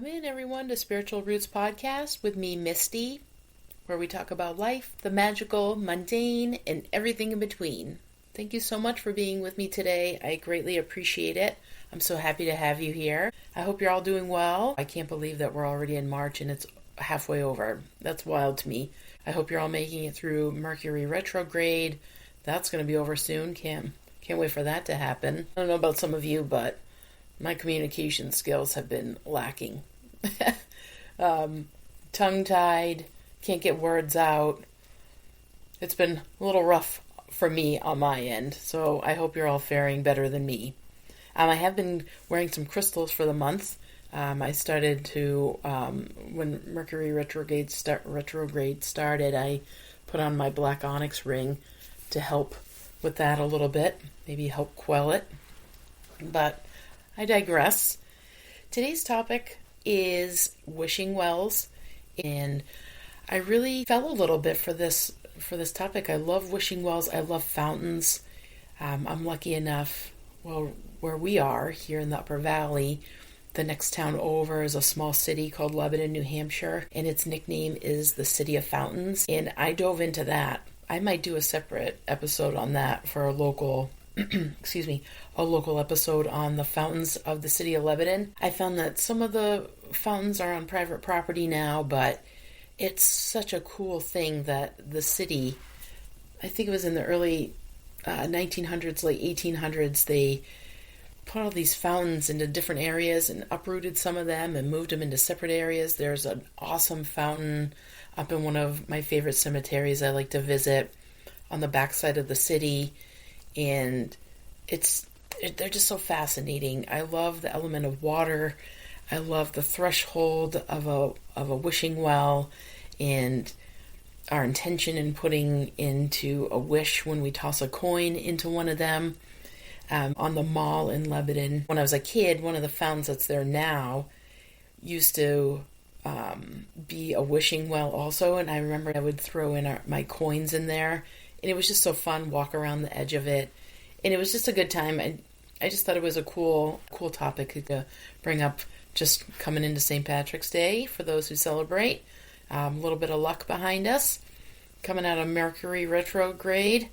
in, everyone, to Spiritual Roots Podcast with me, Misty, where we talk about life, the magical, mundane, and everything in between. Thank you so much for being with me today. I greatly appreciate it. I'm so happy to have you here. I hope you're all doing well. I can't believe that we're already in March and it's halfway over. That's wild to me. I hope you're all making it through Mercury retrograde. That's going to be over soon. Can't wait for that to happen. I don't know about some of you, but my communication skills have been lacking. Tongue-tied, can't get words out. It's been a little rough for me on my end, so I hope you're all faring better than me. I have been wearing some crystals for the month. I started to, when Mercury retrograde started, I put on my black onyx ring to help with that a little bit, maybe help quell it. But I digress. Today's topic is wishing wells, and I really fell a little bit for this topic. I love wishing wells. I love fountains. I'm lucky enough, where we are here in the Upper Valley, the next town over is a small city called Lebanon, New Hampshire, and its nickname is the City of Fountains. And I dove into that. I might do a separate episode on that for a local episode on the fountains of the city of Lebanon. I found that some of the fountains are on private property now, but it's such a cool thing that the city, I think it was in the early 1900s, late 1800s, they put all these fountains into different areas and uprooted some of them and moved them into separate areas. There's an awesome fountain up in one of my favorite cemeteries I like to visit on the backside of the city, and they're just so fascinating. I love the element of water. I love the threshold of a wishing well, and our intention in putting into a wish when we toss a coin into one of them. On the mall in Lebanon, when I was a kid, one of the fountains that's there now used to be a wishing well also, and I remember I would throw in my coins in there, and it was just so fun, walk around the edge of it, and it was just a good time. I just thought it was a cool topic to bring up, just coming into St. Patrick's Day for those who celebrate. A little bit of luck behind us, coming out of Mercury retrograde.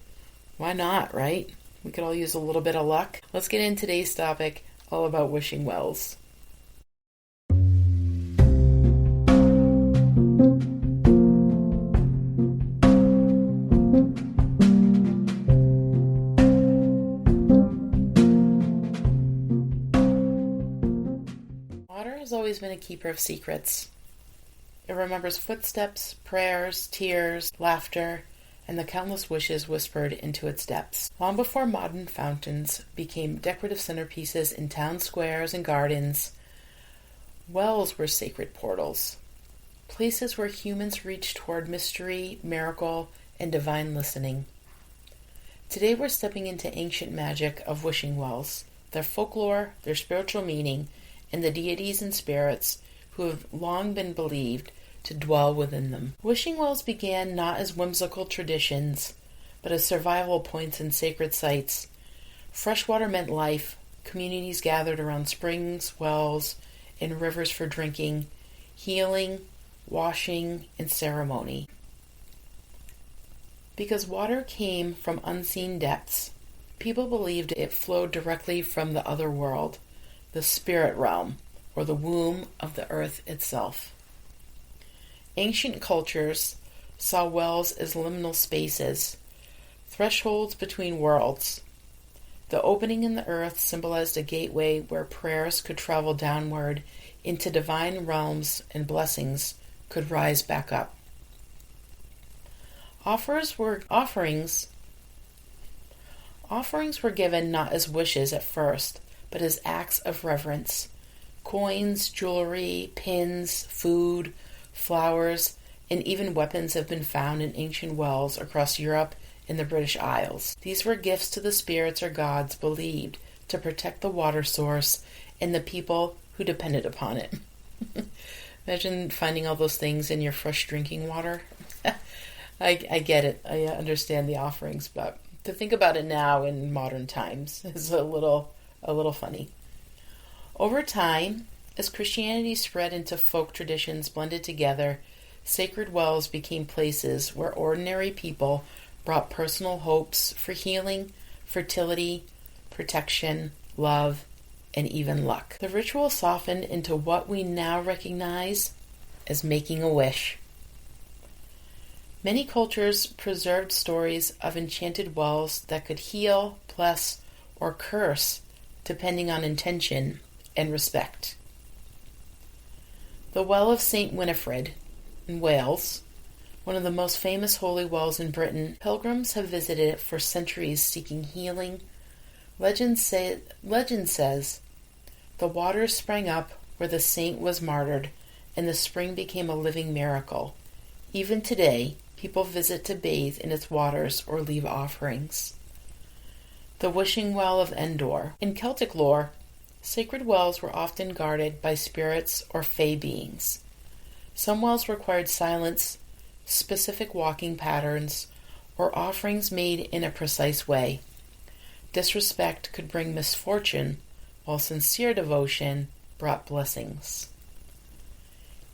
Why not, right? We could all use a little bit of luck. Let's get into today's topic, all about wishing wells. Water has always been a keeper of secrets. It remembers footsteps, prayers, tears, laughter, and the countless wishes whispered into its depths. Long before modern fountains became decorative centerpieces in town squares and gardens, wells were sacred portals, places where humans reached toward mystery, miracle, and divine listening. Today we're stepping into ancient magic of wishing wells, their folklore, their spiritual meaning, and the deities and spirits who have long been believed to dwell within them. Wishing wells began not as whimsical traditions, but as survival points and sacred sites. Freshwater meant life. Communities gathered around springs, wells, and rivers for drinking, healing, washing, and ceremony. Because water came from unseen depths, people believed it flowed directly from the other world, the spirit realm, or the womb of the earth itself. Ancient cultures saw wells as liminal spaces, thresholds between worlds. The opening in the earth symbolized a gateway where prayers could travel downward into divine realms and blessings could rise back up. Offerings were given not as wishes at first, but as acts of reverence. Coins, jewelry, pins, food, flowers, and even weapons have been found in ancient wells across Europe and the British Isles. These were gifts to the spirits or gods believed to protect the water source and the people who depended upon it. Imagine finding all those things in your fresh drinking water. I get it. I understand the offerings, but to think about it now in modern times is a little funny. Over time, As Christianity spread into folk traditions blended together, sacred wells became places where ordinary people brought personal hopes for healing, fertility, protection, love, and even luck. The ritual softened into what we now recognize as making a wish. Many cultures preserved stories of enchanted wells that could heal, bless, or curse, depending on intention and respect. The Well of St. Winifred in Wales, one of the most famous holy wells in Britain, pilgrims have visited it for centuries seeking healing. Legend says the water sprang up where the saint was martyred, and the spring became a living miracle. Even today, people visit to bathe in its waters or leave offerings. The Wishing Well of Endor. In Celtic lore, sacred wells were often guarded by spirits or fey beings. Some wells required silence, specific walking patterns, or offerings made in a precise way. Disrespect could bring misfortune, while sincere devotion brought blessings.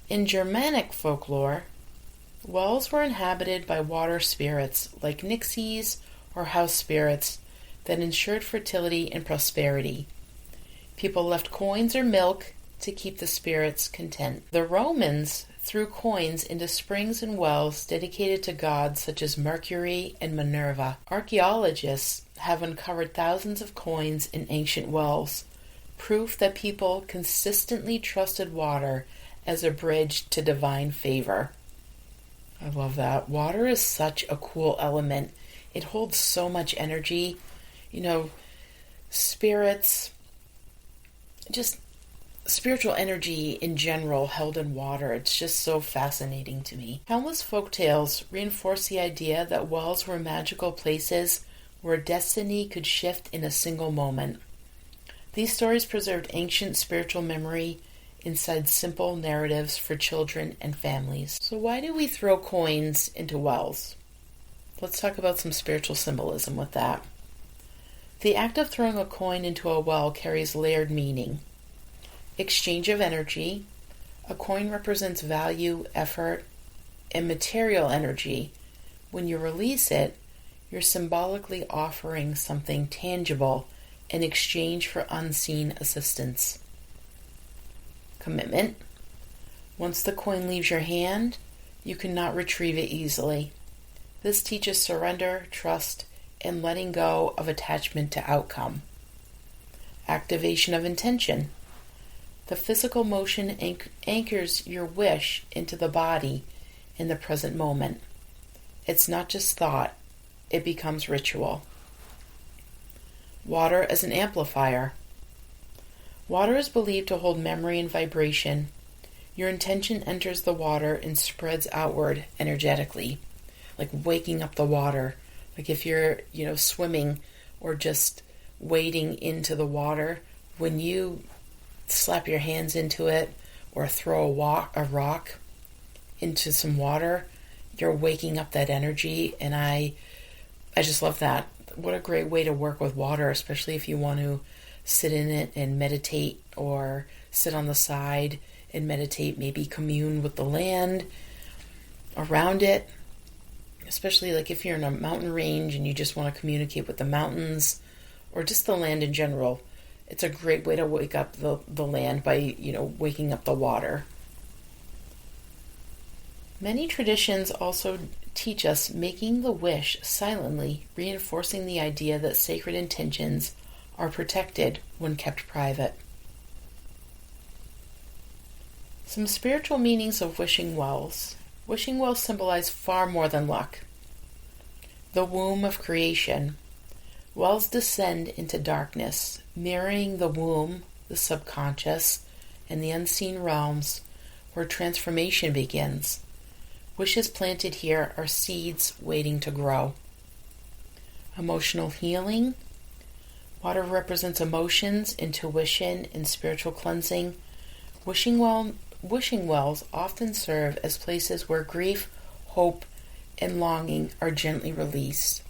In Germanic folklore, wells were inhabited by water spirits like nixies or house spirits that ensured fertility and prosperity. People left coins or milk to keep the spirits content. The Romans threw coins into springs and wells dedicated to gods such as Mercury and Minerva. Archaeologists have uncovered thousands of coins in ancient wells, proof that people consistently trusted water as a bridge to divine favor. I love that. Water is such a cool element. It holds so much energy. Spirits, just spiritual energy in general held in water. It's just so fascinating to me. Countless folk tales reinforce the idea that wells were magical places where destiny could shift in a single moment. These stories preserved ancient spiritual memory inside simple narratives for children and families. So why do we throw coins into wells? Let's talk about some spiritual symbolism with that. The act of throwing a coin into a well carries layered meaning. Exchange of energy. A coin represents value, effort, and material energy. When you release it, you're symbolically offering something tangible in exchange for unseen assistance. Commitment. Once the coin leaves your hand, you cannot retrieve it easily. This teaches surrender, trust, and letting go of attachment to outcome. Activation of intention. The physical motion anchors your wish into the body in the present moment. It's not just thought, it becomes ritual. Water as an amplifier. Water is believed to hold memory and vibration. Your intention enters the water and spreads outward energetically, like waking up the water. Like if you're, swimming or just wading into the water, when you slap your hands into it or throw a rock into some water, you're waking up that energy, and I just love that. What a great way to work with water, especially if you want to sit in it and meditate, or sit on the side and meditate, maybe commune with the land around it, especially like if you're in a mountain range and you just want to communicate with the mountains or just the land in general. It's a great way to wake up the land by, waking up the water. Many traditions also teach us making the wish silently, reinforcing the idea that sacred intentions are protected when kept private. Some spiritual meanings of wishing wells. Wishing wells symbolize far more than luck. The womb of creation. Wells descend into darkness, mirroring the womb, the subconscious, and the unseen realms where transformation begins. Wishes planted here are seeds waiting to grow. Emotional healing. Water represents emotions, intuition, and spiritual cleansing. Wishing wells often serve as places where grief, hope, and longing are gently released.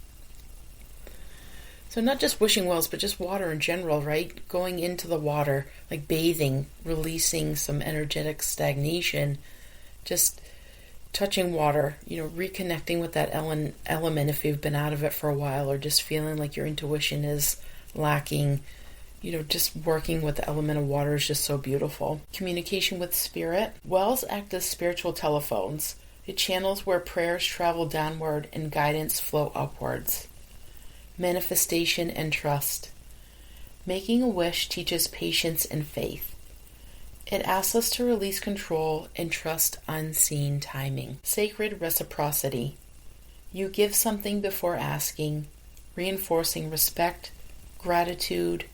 So not just wishing wells, but just water in general, right? Going into the water, like bathing, releasing some energetic stagnation, just touching water, reconnecting with that element if you've been out of it for a while, or just feeling like your intuition is lacking. Just working with the element of water is just so beautiful. Communication with spirit. Wells act as spiritual telephones. It channels where prayers travel downward and guidance flow upwards. Manifestation and trust. Making a wish teaches patience and faith. It asks us to release control and trust unseen timing. Sacred reciprocity. You give something before asking, reinforcing respect, gratitude,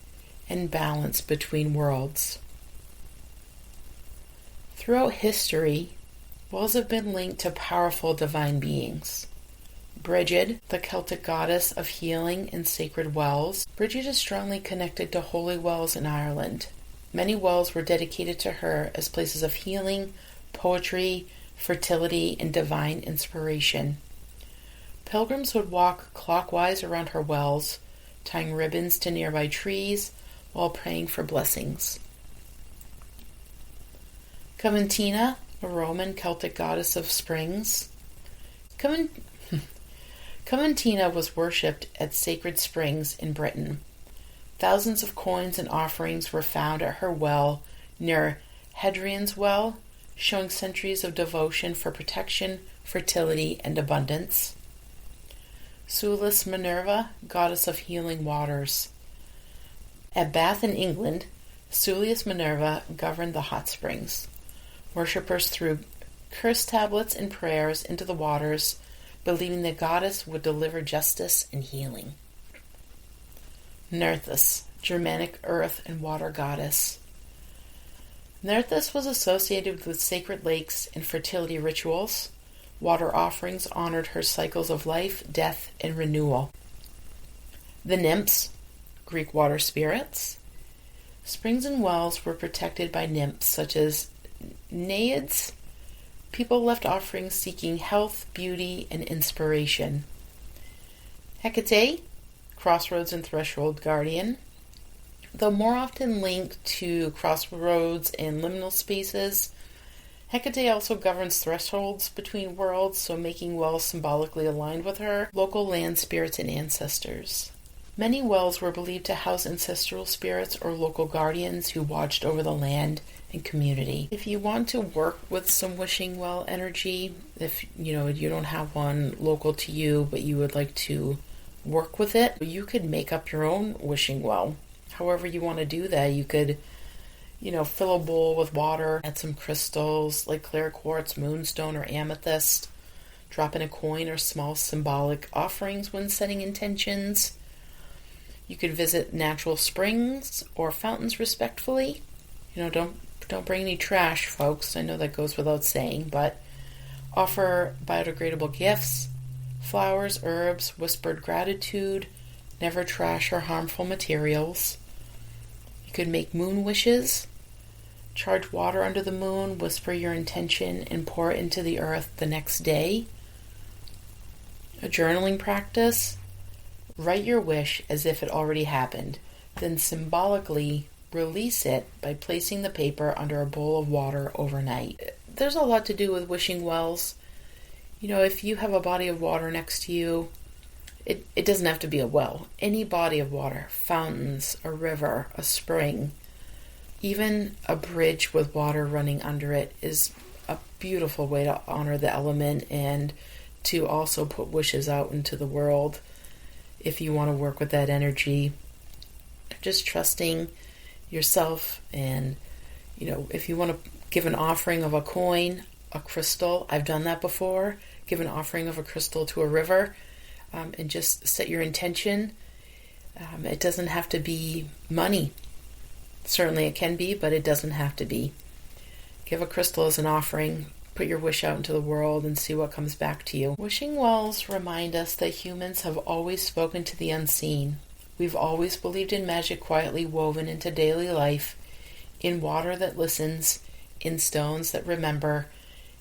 and balance between worlds. Throughout history, wells have been linked to powerful divine beings. Brigid, the Celtic goddess of healing and sacred wells. Brigid is strongly connected to holy wells in Ireland. Many wells were dedicated to her as places of healing, poetry, fertility, and divine inspiration. Pilgrims would walk clockwise around her wells, tying ribbons to nearby trees while praying for blessings. Coventina, a Roman Celtic goddess of springs. Coventina was worshipped at sacred springs in Britain. Thousands of coins and offerings were found at her well near Hadrian's Well, showing centuries of devotion for protection, fertility, and abundance. Sulis Minerva, goddess of healing waters. At Bath in England, Sulis Minerva governed the hot springs. Worshippers threw curse tablets and prayers into the waters, believing the goddess would deliver justice and healing. Nerthus, Germanic earth and water goddess. Nerthus was associated with sacred lakes and fertility rituals. Water offerings honored her cycles of life, death, and renewal. The nymphs, Greek water spirits. Springs and wells were protected by nymphs such as naiads. People left offerings seeking health, beauty, and inspiration. Hecate, crossroads and threshold guardian. Though more often linked to crossroads and liminal spaces, Hecate also governs thresholds between worlds, so making wells symbolically aligned with her, local land spirits, and ancestors. Many wells were believed to house ancestral spirits or local guardians who watched over the land and community. If you want to work with some wishing well energy, if you don't have one local to you, but you would like to work with it, you could make up your own wishing well. However you want to do that, you could fill a bowl with water, add some crystals like clear quartz, moonstone, or amethyst. Drop in a coin or small symbolic offerings when setting intentions. You could visit natural springs or fountains respectfully. Don't bring any trash, folks. I know that goes without saying, but offer biodegradable gifts, flowers, herbs, whispered gratitude, never trash or harmful materials. You could make moon wishes, charge water under the moon, whisper your intention, and pour it into the earth the next day. A journaling practice. Write your wish as if it already happened, then symbolically release it by placing the paper under a bowl of water overnight. There's a lot to do with wishing wells. If you have a body of water next to you, it doesn't have to be a well. Any body of water, fountains, a river, a spring, even a bridge with water running under it is a beautiful way to honor the element and to also put wishes out into the world. If you want to work with that energy, just trusting yourself, and if you want to give an offering of a coin, a crystal, I've done that before, give an offering of a crystal to a river, and just set your intention. It doesn't have to be money. Certainly it can be, but it doesn't have to be. Give a crystal as an offering, put your wish out into the world, and see what comes back to you. Wishing wells remind us that humans have always spoken to the unseen. We've always believed in magic quietly woven into daily life, in water that listens, in stones that remember,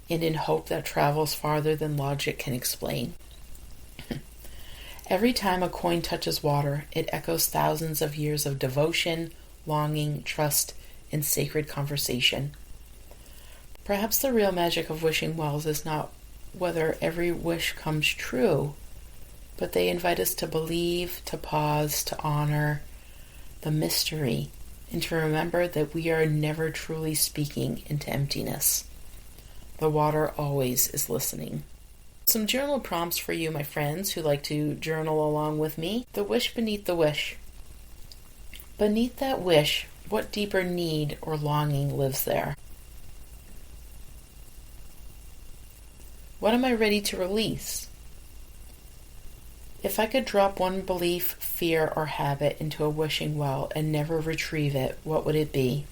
and in hope that travels farther than logic can explain. Every time a coin touches water, it echoes thousands of years of devotion, longing, trust, and sacred conversation. Perhaps the real magic of wishing wells is not whether every wish comes true, but they invite us to believe, to pause, to honor the mystery, and to remember that we are never truly speaking into emptiness. The water always is listening. Some journal prompts for you, my friends, who like to journal along with me. The wish beneath the wish. Beneath that wish, what deeper need or longing lives there? What am I ready to release? If I could drop one belief, fear, or habit into a wishing well and never retrieve it, what would it be?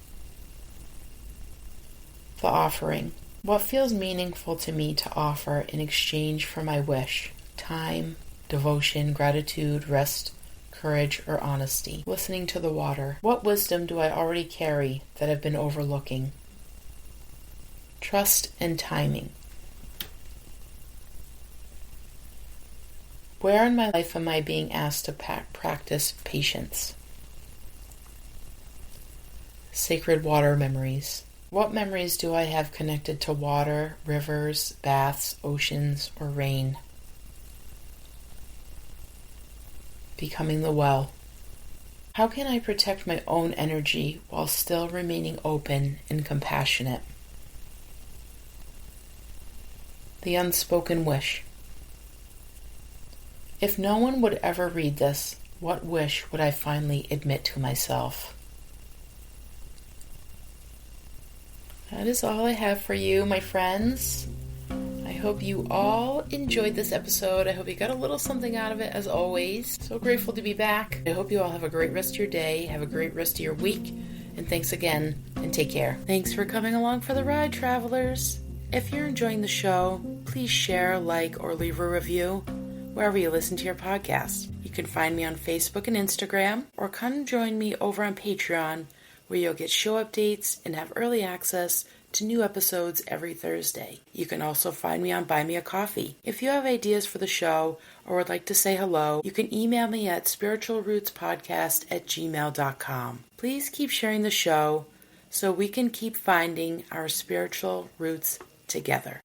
The offering. What feels meaningful to me to offer in exchange for my wish? Time, devotion, gratitude, rest, courage, or honesty? Listening to the water. What wisdom do I already carry that I've been overlooking? Trust and timing. Where in my life am I being asked to practice patience? Sacred water memories. What memories do I have connected to water, rivers, baths, oceans, or rain? Becoming the well. How can I protect my own energy while still remaining open and compassionate? The unspoken wish. If no one would ever read this, what wish would I finally admit to myself? That is all I have for you, my friends. I hope you all enjoyed this episode. I hope you got a little something out of it, as always. So grateful to be back. I hope you all have a great rest of your day. Have a great rest of your week. And thanks again, and take care. Thanks for coming along for the ride, travelers. If you're enjoying the show, please share, like, or leave a review wherever you listen to your podcast. You can find me on Facebook and Instagram, or come join me over on Patreon, where you'll get show updates and have early access to new episodes every Thursday. You can also find me on Buy Me a Coffee. If you have ideas for the show or would like to say hello, you can email me at spiritualroutespodcast@gmail.com. Please keep sharing the show so we can keep finding our spiritual roots together.